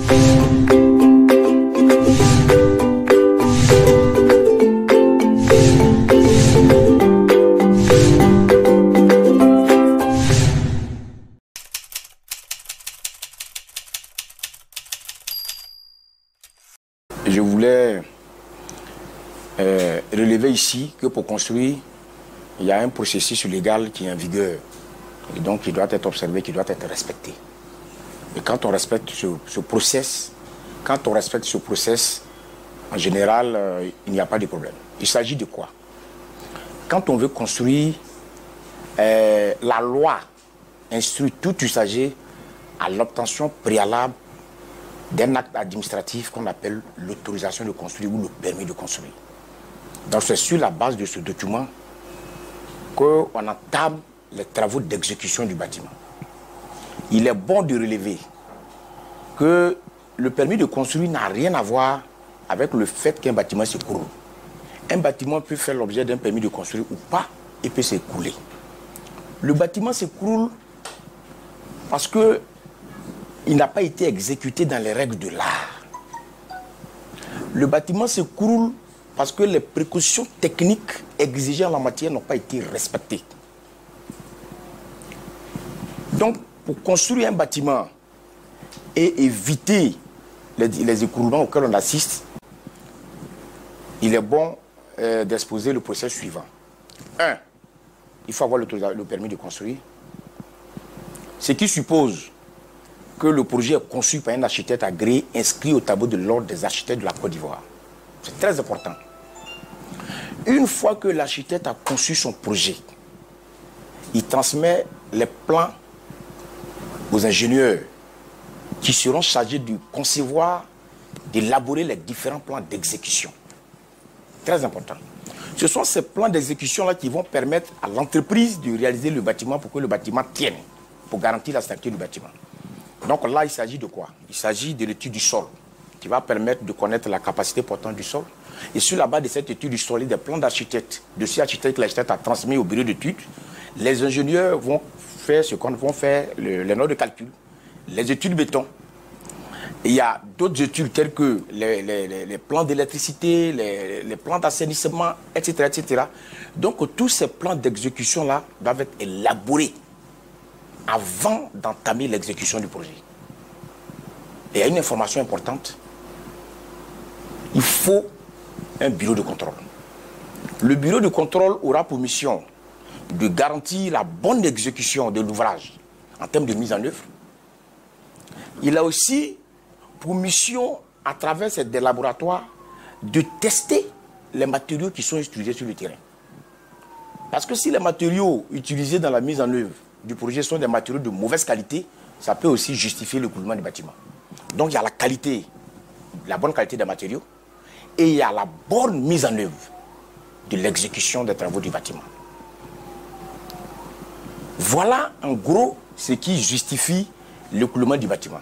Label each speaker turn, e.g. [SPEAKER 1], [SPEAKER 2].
[SPEAKER 1] Je voulais relever ici que pour construire, il y a un processus légal qui est en vigueur et donc qui doit être observé, qui doit être respecté. Et quand on respecte ce process, en général, il n'y a pas de problème. Il s'agit de quoi? Quand on veut construire, la loi instruit tout usager à l'obtention préalable d'un acte administratif qu'on appelle l'autorisation de construire ou le permis de construire. Donc c'est sur la base de ce document qu'on entame les travaux d'exécution du bâtiment. Il est bon de relever que le permis de construire n'a rien à voir avec le fait qu'un bâtiment s'écroule. Un bâtiment peut faire l'objet d'un permis de construire ou pas et peut s'écrouler. Le bâtiment s'écroule parce que il n'a pas été exécuté dans les règles de l'art. Le bâtiment s'écroule parce que les précautions techniques exigées en la matière n'ont pas été respectées. Donc, pour construire un bâtiment et éviter les écroulements auxquels on assiste, il est bon d'exposer le procès suivant. 1. Il faut avoir le permis de construire. Ce qui suppose que le projet est conçu par un architecte agréé inscrit au tableau de l'ordre des architectes de la Côte d'Ivoire. C'est très important. Une fois que l'architecte a conçu son projet, il transmet les plans aux ingénieurs qui seront chargés de concevoir, d'élaborer les différents plans d'exécution. Très important. Ce sont ces plans d'exécution-là qui vont permettre à l'entreprise de réaliser le bâtiment pour que le bâtiment tienne, pour garantir la stabilité du bâtiment. Donc là, il s'agit de quoi? Il s'agit de l'étude du sol, qui va permettre de connaître la capacité portante du sol. Et sur la base de cette étude du sol et des plans d'architecte, de ces architectes que l'architecte a transmis au bureau d'études, les ingénieurs vont faire ce qu'on va faire, les notes de calcul, les études béton. Il y a d'autres études telles que les plans d'électricité, les plans d'assainissement, etc., etc. Donc tous ces plans d'exécution-là doivent être élaborés avant d'entamer l'exécution du projet. Et il y a une information importante. Il faut un bureau de contrôle. Le bureau de contrôle aura pour mission de garantir la bonne exécution de l'ouvrage en termes de mise en œuvre. Il a aussi pour mission, à travers des laboratoires, de tester les matériaux qui sont utilisés sur le terrain. Parce que si les matériaux utilisés dans la mise en œuvre du projet sont des matériaux de mauvaise qualité, ça peut aussi justifier l'écoulement du bâtiment. Donc il y a la qualité, la bonne qualité des matériaux, et il y a la bonne mise en œuvre de l'exécution des travaux du bâtiment. Voilà en gros ce qui justifie l'écoulement du bâtiment.